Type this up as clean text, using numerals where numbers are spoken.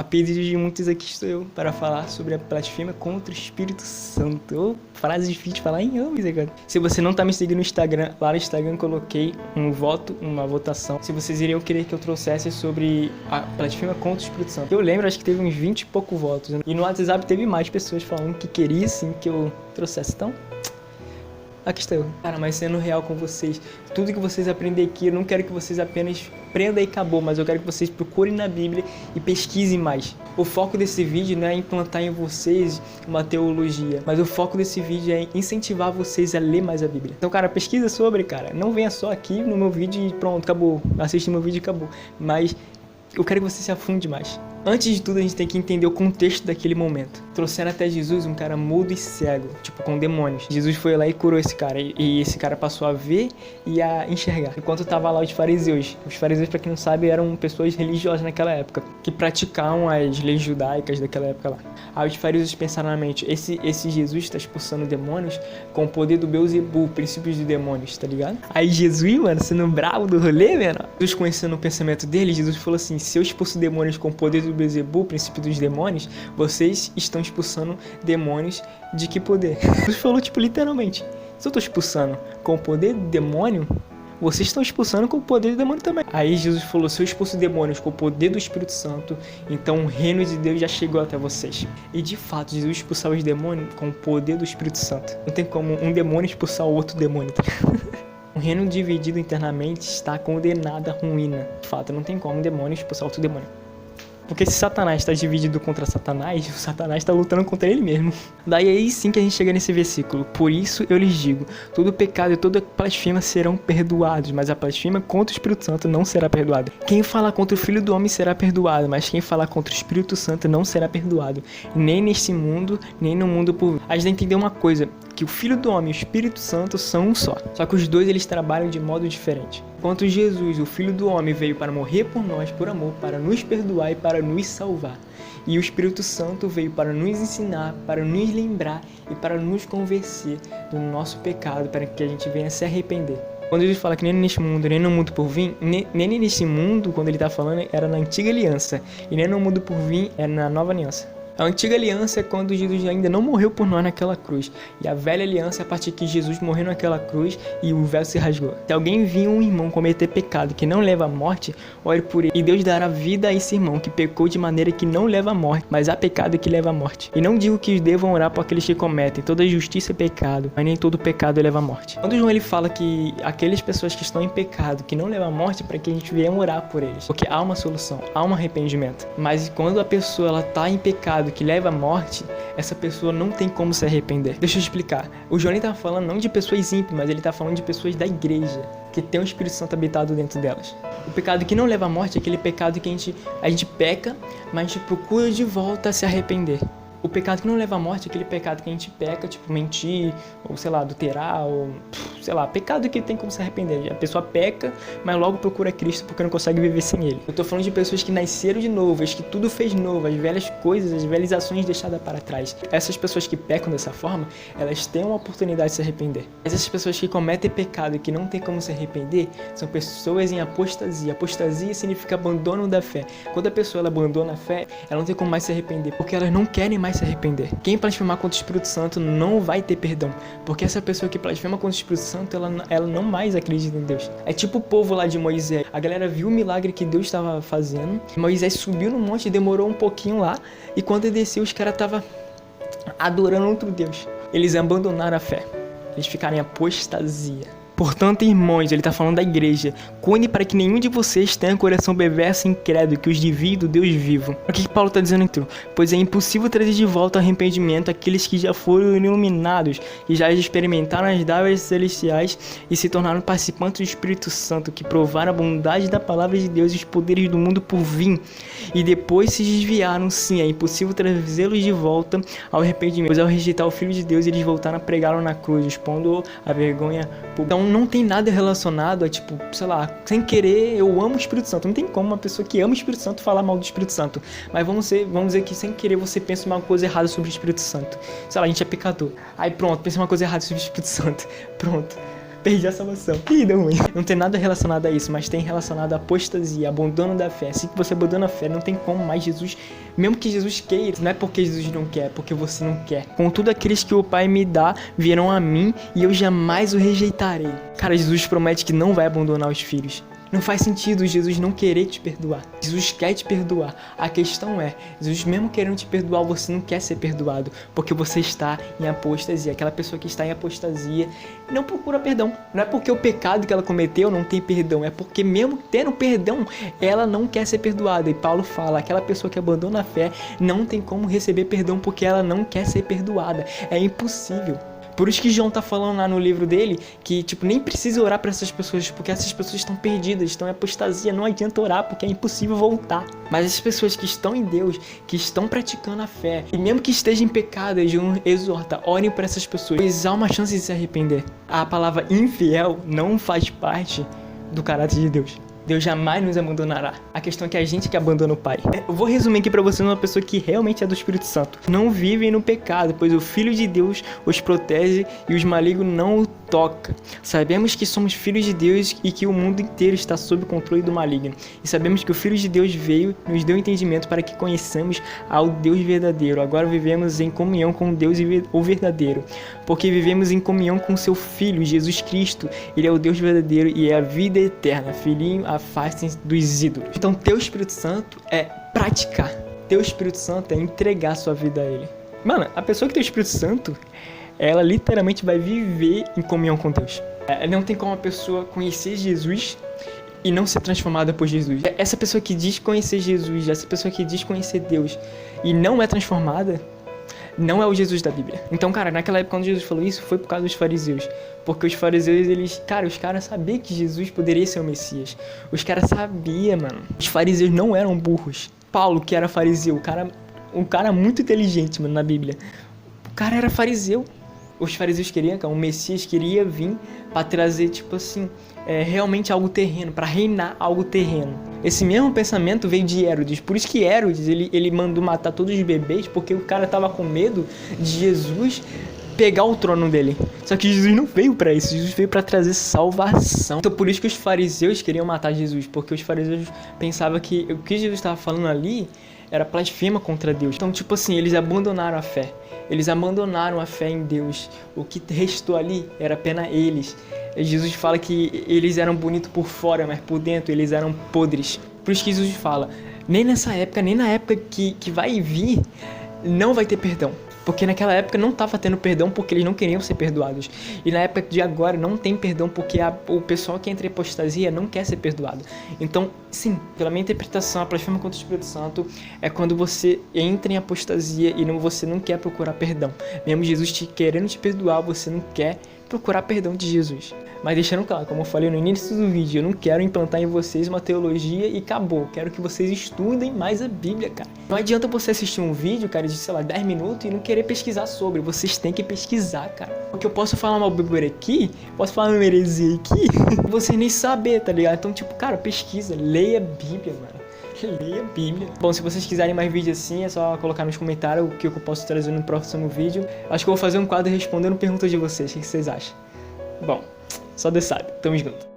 A pedido de muitos, aqui estou eu para falar sobre a blasfêmia contra o Espírito Santo. Frase difícil de falar em misericórdia. Se você não tá me seguindo no Instagram, lá no Instagram coloquei uma votação. Se vocês iriam querer que eu trouxesse sobre a blasfêmia contra o Espírito Santo. Eu lembro, acho que teve uns 20 e poucos votos. E no WhatsApp teve mais pessoas falando que queria sim que eu trouxesse. Então, aqui estou eu. Cara, mas sendo real com vocês, tudo que vocês aprendem aqui, eu não quero que vocês apenas aprendam e acabou, mas eu quero que vocês procurem na Bíblia e pesquisem mais. O foco desse vídeo não é implantar em vocês uma teologia, mas o foco desse vídeo é incentivar vocês a ler mais a Bíblia. Então, cara, pesquisa sobre, cara. Não venha só aqui no meu vídeo e pronto, acabou. Assiste meu vídeo e acabou. Mas eu quero que você se afunde mais. Antes de tudo, a gente tem que entender o contexto daquele momento. Trouxeram até Jesus um cara mudo e cego, tipo com demônios. Jesus foi lá e curou esse cara. E esse cara passou a ver e a enxergar. Enquanto tava lá os fariseus. Os fariseus, pra quem não sabe, eram pessoas religiosas naquela época, que praticavam as leis judaicas daquela época lá. Aí os fariseus pensaram na mente, esse Jesus está expulsando demônios com o poder do Beelzebul, princípios de demônios, tá ligado? Aí Jesus, mano, sendo bravo do rolê, mano. Jesus conhecendo o pensamento dele, Jesus falou assim, se eu expulso demônios com o poder do Beelzebul, princípio dos demônios, vocês estão expulsando demônios de que poder? Jesus falou, tipo, literalmente, se eu tô expulsando com o poder do demônio, vocês estão expulsando com o poder do demônio também. Aí Jesus falou, se eu expulso demônios com o poder do Espírito Santo, então o reino de Deus já chegou até vocês. E de fato, Jesus expulsava os demônios com o poder do Espírito Santo. Não tem como um demônio expulsar o outro demônio, tá? Um reino dividido internamente está condenado à ruína. De fato, não tem como um demônio expulsar outro demônio. Porque se Satanás está dividido contra Satanás, o Satanás está lutando contra ele mesmo. Daí aí sim que a gente chega nesse versículo. Por isso eu lhes digo, todo pecado e toda blasfêmia serão perdoados, mas a blasfêmia contra o Espírito Santo não será perdoada. Quem fala contra o Filho do Homem será perdoado, mas quem falar contra o Espírito Santo não será perdoado. Nem neste mundo, nem no mundo por vir. A gente tem que entender uma coisa, que o Filho do Homem e o Espírito Santo são um só. Só que os dois eles trabalham de modo diferente. Enquanto Jesus, o Filho do Homem, veio para morrer por nós, por amor, para nos perdoar e para nos salvar. E o Espírito Santo veio para nos ensinar, para nos lembrar e para nos convencer do nosso pecado, para que a gente venha se arrepender. Quando Jesus fala que nem neste mundo, nem no mundo por vir, nem neste mundo, quando ele está falando, era na antiga aliança. E nem no mundo por vir, era na nova aliança. A antiga aliança é quando Jesus ainda não morreu por nós naquela cruz. E a velha aliança é a partir que Jesus morreu naquela cruz e o véu se rasgou. Se alguém vir um irmão cometer pecado que não leva à morte, ore por ele. E Deus dará vida a esse irmão que pecou de maneira que não leva à morte, mas há pecado que leva à morte. E não digo que devam orar por aqueles que cometem. Toda justiça é pecado, mas nem todo pecado leva à morte. Quando João ele fala que aquelas pessoas que estão em pecado, que não levam à morte, é para que a gente venha orar por eles. Porque há uma solução, há um arrependimento. Mas quando a pessoa ela está em pecado, que leva à morte, essa pessoa não tem como se arrepender. Deixa eu explicar. O Johnny tá falando não de pessoas ímpias, mas ele tá falando de pessoas da igreja, que tem o Espírito Santo habitado dentro delas. O pecado que não leva à morte é aquele pecado que a gente peca, mas a gente procura de volta se arrepender. O pecado que não leva à morte é aquele pecado que a gente peca, tipo mentir, ou sei lá, adulterar, ou sei lá, pecado que tem como se arrepender. A pessoa peca, mas logo procura Cristo porque não consegue viver sem Ele. Eu tô falando de pessoas que nasceram de novo, as que tudo fez novo, as velhas coisas, as velhas ações deixadas para trás. Essas pessoas que pecam dessa forma, elas têm uma oportunidade de se arrepender. Mas essas pessoas que cometem pecado e que não tem como se arrepender, são pessoas em apostasia. Apostasia significa abandono da fé. Quando a pessoa ela abandona a fé, ela não tem como mais se arrepender, porque elas não querem mais se arrepender. Quem blasfemar contra o Espírito Santo não vai ter perdão, porque essa pessoa que blasfema contra o Espírito Santo, ela não mais acredita em Deus. É tipo o povo lá de Moisés. A galera viu o milagre que Deus estava fazendo, Moisés subiu no monte, demorou um pouquinho lá, e quando ele desceu, os caras estavam adorando outro Deus. Eles abandonaram a fé. Eles ficaram em apostasia. Portanto, irmãos, ele está falando da igreja, cuide para que nenhum de vocês tenha coração perverso e incrédulo, que os divide do Deus vivo. O que Paulo está dizendo então? Pois é impossível trazer de volta ao arrependimento aqueles que já foram iluminados, que já experimentaram as dádivas celestiais e se tornaram participantes do Espírito Santo, que provaram a bondade da palavra de Deus e os poderes do mundo por vir, e depois se desviaram. Sim, é impossível trazê-los de volta ao arrependimento, pois ao rejeitar o Filho de Deus, eles voltaram a pregá-lo na cruz, expondo a vergonha pública. Então, não tem nada relacionado a, tipo, sei lá, sem querer, eu amo o Espírito Santo. Não tem como uma pessoa que ama o Espírito Santo falar mal do Espírito Santo. Mas vamos dizer que sem querer você pensa uma coisa errada sobre o Espírito Santo. Sei lá, a gente é pecador. Aí pronto, pensa uma coisa errada sobre o Espírito Santo. Pronto. perdi a salvação. Ih, deu ruim. Não tem nada relacionado a isso, mas tem relacionado a apostasia, abandono da fé. Assim que você abandona a fé, não tem como mais Jesus, mesmo que Jesus queira, não é porque Jesus não quer, é porque você não quer. Contudo, aqueles que o Pai me dá virão a mim e eu jamais o rejeitarei. Cara, Jesus promete que não vai abandonar os filhos. Não faz sentido Jesus não querer te perdoar. Jesus quer te perdoar. A questão é, Jesus mesmo querendo te perdoar, você não quer ser perdoado, porque você está em apostasia. Aquela pessoa que está em apostasia não procura perdão. Não é porque o pecado que ela cometeu não tem perdão, é porque mesmo tendo perdão, ela não quer ser perdoada. E Paulo fala, aquela pessoa que abandona a fé não tem como receber perdão porque ela não quer ser perdoada. É impossível. Por isso que João tá falando lá no livro dele que, nem precisa orar para essas pessoas, porque essas pessoas estão perdidas, estão em apostasia, não adianta orar, porque é impossível voltar. Mas as pessoas que estão em Deus, que estão praticando a fé, e mesmo que estejam em pecado, João exorta, orem para essas pessoas, pois há uma chance de se arrepender. A palavra infiel não faz parte do caráter de Deus. Deus jamais nos abandonará. A questão é que a gente que abandona o Pai. Eu vou resumir aqui pra você uma pessoa que realmente é do Espírito Santo. Não vivem no pecado, pois o Filho de Deus os protege e os malignos não o toca. Sabemos que somos filhos de Deus e que o mundo inteiro está sob o controle do maligno. E sabemos que o Filho de Deus veio e nos deu entendimento para que conheçamos ao Deus verdadeiro. Agora vivemos em comunhão com Deus o verdadeiro, porque vivemos em comunhão com seu Filho, Jesus Cristo. Ele é o Deus verdadeiro e é a vida eterna. Filhinho, afastem dos ídolos. Então, ter o Espírito Santo é praticar. Ter o Espírito Santo é entregar sua vida a Ele. Mano, a pessoa que tem o Espírito Santo, ela literalmente vai viver em comunhão com Deus. Não tem como a pessoa conhecer Jesus e não ser transformada por Jesus. Essa pessoa que diz conhecer Jesus, essa pessoa que diz conhecer Deus e não é transformada, não é o Jesus da Bíblia. Então, cara, naquela época quando Jesus falou isso, foi por causa dos fariseus. Porque os fariseus, os caras sabiam que Jesus poderia ser o Messias. Os caras sabiam, mano. Os fariseus não eram burros. Paulo, que era fariseu, um cara muito inteligente, mano, na Bíblia. O cara era fariseu. Os fariseus queriam, o Messias queria vir para trazer, realmente algo terreno, para reinar algo terreno. Esse mesmo pensamento veio de Herodes. Por isso que Herodes, ele mandou matar todos os bebês, porque o cara tava com medo de Jesus pegar o trono dele. Só que Jesus não veio para isso, Jesus veio para trazer salvação. Então por isso que os fariseus queriam matar Jesus, porque os fariseus pensavam que o que Jesus estava falando ali era blasfema contra Deus. Então, eles abandonaram a fé. Eles abandonaram a fé em Deus. O que restou ali era apenas eles. Jesus fala que eles eram bonitos por fora, mas por dentro eles eram podres. Por isso que Jesus fala, nem nessa época, nem na época que vai vir, não vai ter perdão. Porque naquela época não estava tendo perdão porque eles não queriam ser perdoados. E na época de agora não tem perdão porque o pessoal que entra em apostasia não quer ser perdoado. Então, sim, pela minha interpretação, a blasfêmia contra o Espírito Santo é quando você entra em apostasia e você não quer procurar perdão. Mesmo Jesus querendo te perdoar, você não quer procurar perdão de Jesus. Mas deixando claro, como eu falei no início do vídeo, eu não quero implantar em vocês uma teologia e acabou. Quero que vocês estudem mais a Bíblia, cara. Não adianta você assistir um vídeo, cara, de, 10 minutos e não querer pesquisar sobre. Vocês têm que pesquisar, cara. Porque eu posso falar uma Bíblia aqui, posso falar uma heresia aqui, vocês nem saber, tá ligado? Então, cara, pesquisa, leia a Bíblia, mano. Leia a Bíblia. Bom, se vocês quiserem mais vídeos assim, é só colocar nos comentários o que eu posso trazer no próximo vídeo. Acho que eu vou fazer um quadro respondendo perguntas de vocês. O que vocês acham? Bom, só Deus sabe. Tamo junto.